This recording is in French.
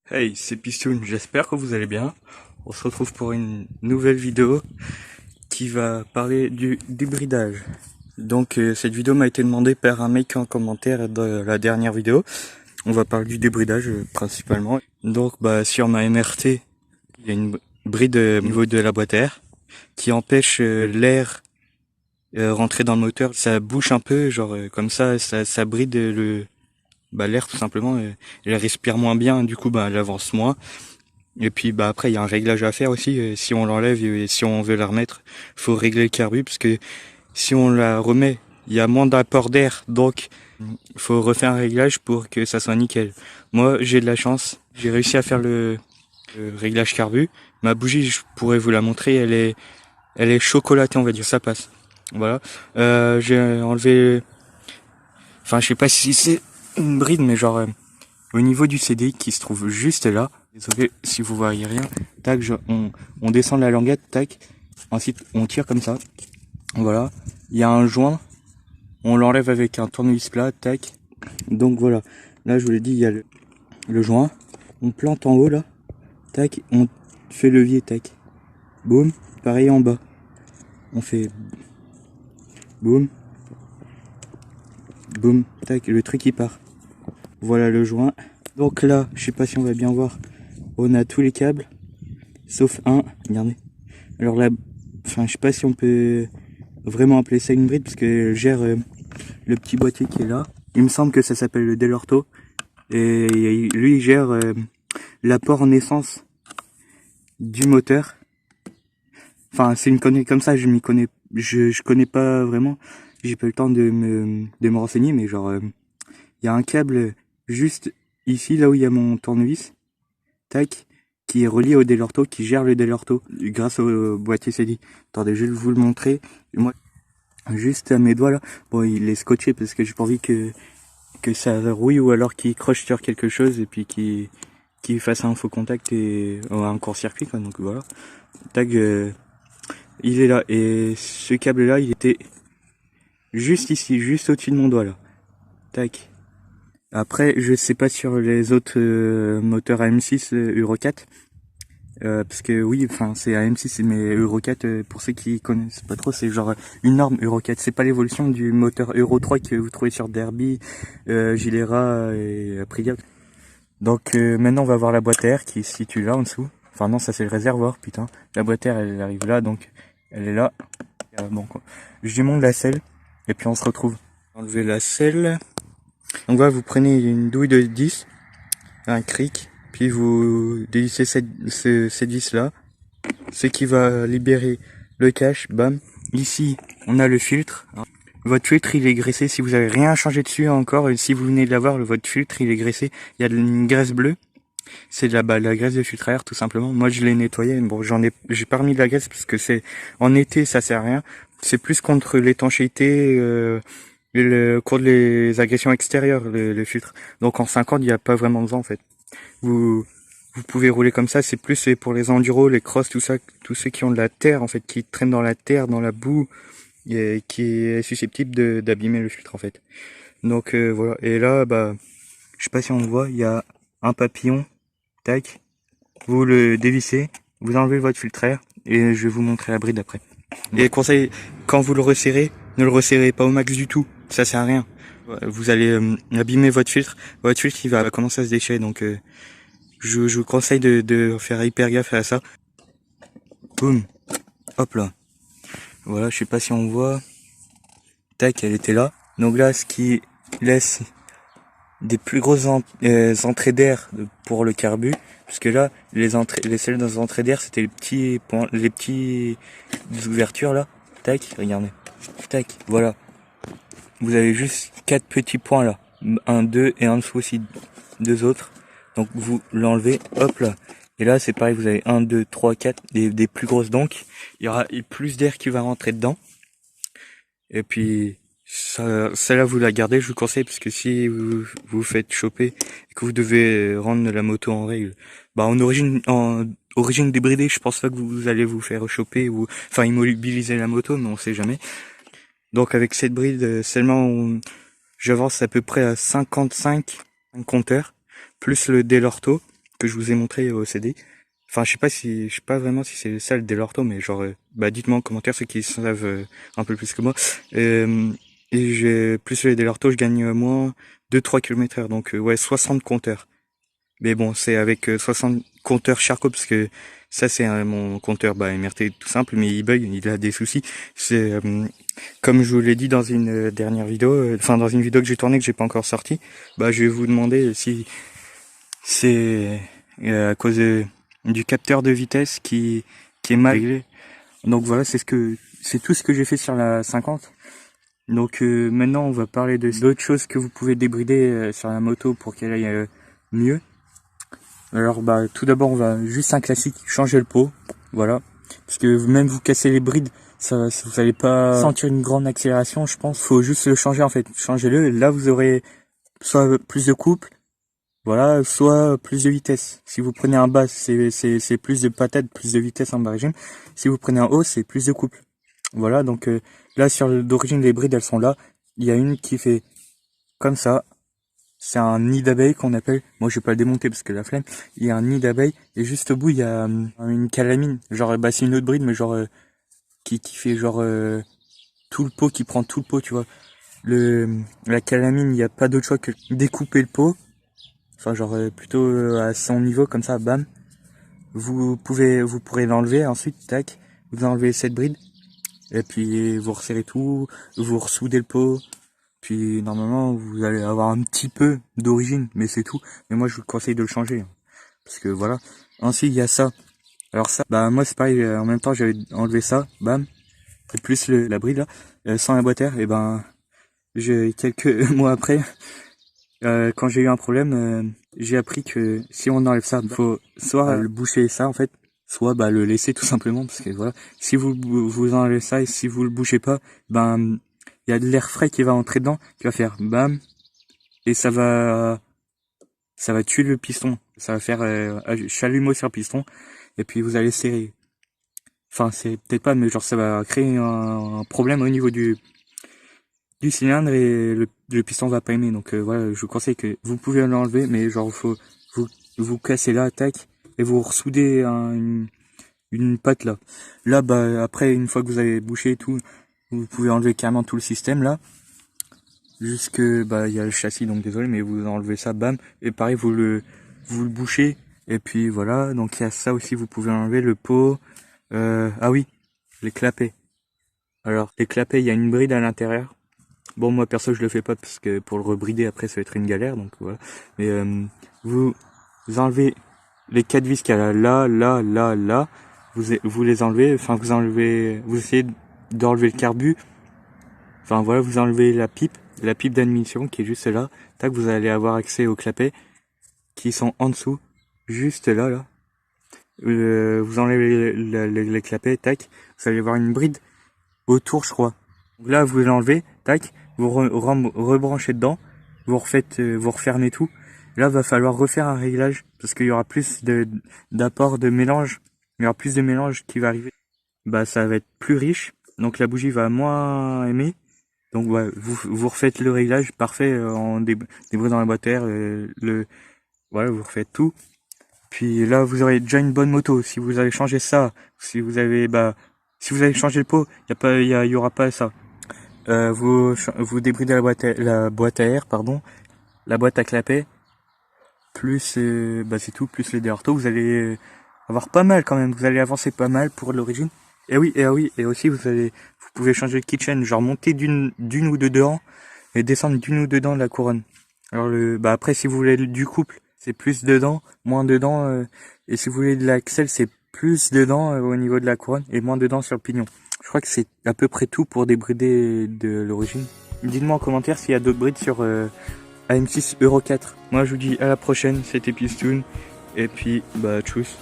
Hey, c'est Pistoun, j'espère que vous allez bien. On se retrouve pour une nouvelle vidéo qui va parler du débridage. Donc cette vidéo m'a été demandée par un mec en commentaire de la dernière vidéo. On va parler du débridage principalement. Donc sur ma MRT, il y a une bride au niveau de la boîte à air qui empêche l'air rentrer dans le moteur. Ça bouche un peu, genre comme ça bride l'air tout simplement. Elle respire moins bien, du coup elle avance moins. Et puis après il y a un réglage à faire aussi, si on l'enlève et si on veut la remettre, faut régler le carbu parce que si on la remet, il y a moins d'apport d'air, donc il faut refaire un réglage pour que ça soit nickel. Moi j'ai de la chance, j'ai réussi à faire le réglage carbu. Ma bougie, je pourrais vous la montrer, elle est chocolatée, on va dire, ça passe. Voilà. J'ai enlevé, enfin je sais pas si c'est une bride, mais genre au niveau du CDI qui se trouve juste là, désolé si vous voyez rien, tac, on descend la languette, tac, ensuite on tire comme ça, voilà, il y a un joint, on l'enlève avec un tournevis plat, tac, donc voilà, là je vous l'ai dit, il y a le joint, on plante en haut là, tac, on fait levier, tac, boum, pareil en bas, on fait boum, boum, tac, le truc il part, voilà le joint, donc là, je sais pas si on va bien voir, on a tous les câbles, sauf un, regardez. Alors là, enfin, je sais pas si on peut vraiment appeler ça une bride parce que je gère le petit boîtier qui est là. Il me semble que ça s'appelle le Delorto. Et lui, il gère l'apport en essence du moteur. Enfin, c'est une connerie comme ça, je m'y connais, je connais pas vraiment. J'ai pas eu le temps de me renseigner, mais genre, il y a un câble juste ici, là où il y a mon tournevis. Tac, qui est relié au Delorto, qui gère le Delorto grâce au boîtier CD. Attendez, je vais vous le montrer. Moi, juste à mes doigts là. Bon, il est scotché parce que j'ai pas envie que ça rouille ou alors qu'il croche sur quelque chose et puis qu'il fasse un faux contact et un court-circuit quoi. Donc voilà. Tac, il est là et ce câble là, il était juste ici, juste au-dessus de mon doigt là. Tac. Après, je sais pas sur les autres moteurs AM6 Euro 4. Parce que oui, enfin c'est AM6 mais Euro 4 pour ceux qui connaissent pas trop, c'est genre une norme Euro 4. C'est pas l'évolution du moteur Euro 3 que vous trouvez sur Derby, Gilera et Aprilia. Donc maintenant on va voir la boîte à air qui se situe là en dessous. Enfin non, ça c'est le réservoir, putain. La boîte à air elle arrive là, donc elle est là. Bon quoi. Je démonte la selle et puis on se retrouve. Enlever la selle. Donc voilà, vous prenez une douille de 10, un cric, puis vous dévissez cette vis là. Ce qui va libérer le cache, bam. Ici, on a le filtre. Votre filtre, il est graissé. Si vous avez rien changé dessus encore, et si vous venez de l'avoir, votre filtre, il est graissé. Il y a une graisse bleue. C'est de la graisse de filtre à air, tout simplement. Moi, je l'ai nettoyé. Bon, j'ai pas remis de la graisse parce que c'est, en été, ça sert à rien. C'est plus contre l'étanchéité, contre les agressions extérieures, le filtre. Donc, en 50, il n'y a pas vraiment besoin, en fait. Vous, vous pouvez rouler comme ça, c'est plus pour les enduros, les crosses, tout ça, tous ceux qui ont de la terre, en fait, qui traînent dans la terre, dans la boue, et qui est susceptible d'abîmer le filtre, en fait. Donc, voilà. Et là, je sais pas si on le voit, il y a un papillon, tac, vous le dévissez, vous enlevez votre filtre à air, et je vais vous montrer la bride après. Et conseil, quand vous le resserrez, ne le resserrez pas au max du tout, ça sert à rien. Vous allez abîmer votre filtre il va commencer à se déchirer, donc je vous conseille de faire hyper gaffe à ça. Boum, hop là. Voilà, je sais pas si on voit. Tac, elle était là. Donc là, ce qui laisse des plus grosses entrées d'air pour le carbu, parce que là, les selles dans les entrées d'air, c'était les petits points, les petits ouvertures là. Tac, regardez. Tac, voilà. Vous avez juste 4 petits points là. Un, deux et en dessous aussi deux autres. Donc vous l'enlevez, hop là. Et là c'est pareil, vous avez 1, 2, 3, 4, des plus grosses donc. Il y aura plus d'air qui va rentrer dedans. Et puis ça, celle-là vous la gardez, je vous conseille, parce que si vous faites choper et que vous devez rendre la moto en règle, en origine débridée, je pense pas que vous allez vous faire choper ou enfin immobiliser la moto, mais on sait jamais. Donc avec cette bride, seulement j'avance à peu près à 55 compteurs, plus le Delorto. que je vous ai montré au CD. Enfin, je sais pas vraiment si c'est ça le Delorto, mais genre, bah, dites-moi en commentaire ceux qui savent un peu plus que moi. Et j'ai plus les Delorto, je gagne moins 2-3 km/h, donc ouais, 60 compteurs. Mais bon, c'est avec 60 compteurs Charcot, parce que ça c'est mon compteur bah, MRT tout simple, mais il bug, il a des soucis. C'est comme je vous l'ai dit dans une dernière vidéo, enfin dans une vidéo que j'ai tournée que j'ai pas encore sortie, bah je vais vous demander si c'est à cause du capteur de vitesse qui est mal réglé. Donc voilà, c'est tout ce que j'ai fait sur la 50. Donc maintenant on va parler d'autres choses que vous pouvez débrider sur la moto pour qu'elle aille mieux. Alors bah tout d'abord on va juste un classique, changer le pot, voilà. Parce que même vous cassez les brides, vous allez pas sentir une grande accélération, je pense. Faut juste le changer en fait, changez-le. Là vous aurez soit plus de couple, voilà, soit plus de vitesse. Si vous prenez un bas, c'est plus de patate, plus de vitesse en bas régime. Si vous prenez un haut, c'est plus de couple. Voilà, donc là sur d'origine les brides elles sont là. Il y a une qui fait comme ça. C'est un nid d'abeille qu'on appelle. Moi, je vais pas le démonter parce que la flemme. Il y a un nid d'abeille et juste au bout, il y a une calamine. Genre, bah, c'est une autre bride, mais genre qui fait genre tout le pot, qui prend tout le pot, tu vois. La calamine, il n'y a pas d'autre choix que découper le pot. Enfin, genre plutôt à son niveau comme ça, bam. Vous pourrez l'enlever ensuite, tac. Vous enlevez cette bride et puis vous resserrez tout, vous ressoudez le pot. Puis normalement vous allez avoir un petit peu d'origine, mais c'est tout. Mais moi je vous conseille de le changer. Parce que voilà. Ensuite il y a ça. Alors ça, bah moi c'est pareil, en même temps j'avais enlevé ça, bam. Et plus la bride là, sans la boîte air, et ben j'ai quelques mois après, quand j'ai eu un problème, j'ai appris que si on enlève ça, faut soit le boucher ça en fait, soit bah le laisser tout simplement, parce que voilà. Si vous enlevez ça et si vous le bouchez pas, ben il y a de l'air frais qui va entrer dedans, qui va faire bam, et ça va tuer le piston. Ça va faire chalumeau sur le piston, et puis vous allez serrer. Enfin, c'est peut-être pas, mais genre ça va créer un problème au niveau du cylindre et le piston va pas aimer. Donc voilà, je vous conseille que vous pouvez l'enlever, mais genre faut vous cassez là, tac, et vous ressoudez une patte là. Là, bah après une fois que vous avez bouché et tout, vous pouvez enlever carrément tout le système là. Jusque bah il y a le châssis, donc désolé, mais vous enlevez ça, bam, et pareil vous le bouchez, et puis voilà. Donc il y a ça aussi, vous pouvez enlever le pot. Ah oui, les clapets. Alors les clapets, il y a une bride à l'intérieur. Bon, moi perso je le fais pas parce que pour le rebrider après ça va être une galère, donc voilà. Mais vous enlevez les 4 vis qu'il y a là, vous les enlevez, enfin vous essayez d'enlever le carbu. Enfin voilà, vous enlevez la pipe d'admission qui est juste là. Tac, vous allez avoir accès aux clapets qui sont en dessous, juste là. Vous enlevez les clapets, tac. Vous allez avoir une bride autour, je crois. Donc là, vous l'enlevez, tac. Vous rebranchez dedans. Vous refermez tout. Là, va falloir refaire un réglage parce qu'il y aura plus d'apport de mélange. Il y aura plus de mélange qui va arriver. Bah, ça va être plus riche. Donc la bougie va moins aimer. Donc ouais, vous refaites le réglage parfait en débridant la boîte à air, voilà, vous refaites tout. Puis là vous aurez déjà une bonne moto. Si vous avez changé ça, si vous avez changé le pot, il y aura pas ça. Vous débridez la boîte à air, pardon, la boîte à clapet, plus bah c'est tout, plus le Delorto, vous allez avoir pas mal quand même, vous allez avancer pas mal pour l'origine. Et oui, et aussi vous pouvez changer de kitchen, genre monter d'une ou deux dents et descendre d'une ou deux dents de la couronne. Alors bah après si vous voulez du couple, c'est plus dedans, moins dedans, et si vous voulez de l'axle, c'est plus dedans au niveau de la couronne et moins dedans sur le pignon. Je crois que c'est à peu près tout pour débrider de l'origine. Dites-moi en commentaire s'il y a d'autres brides sur AM6 Euro 4. Moi je vous dis à la prochaine, c'était Pistoun, et puis bah tchuss.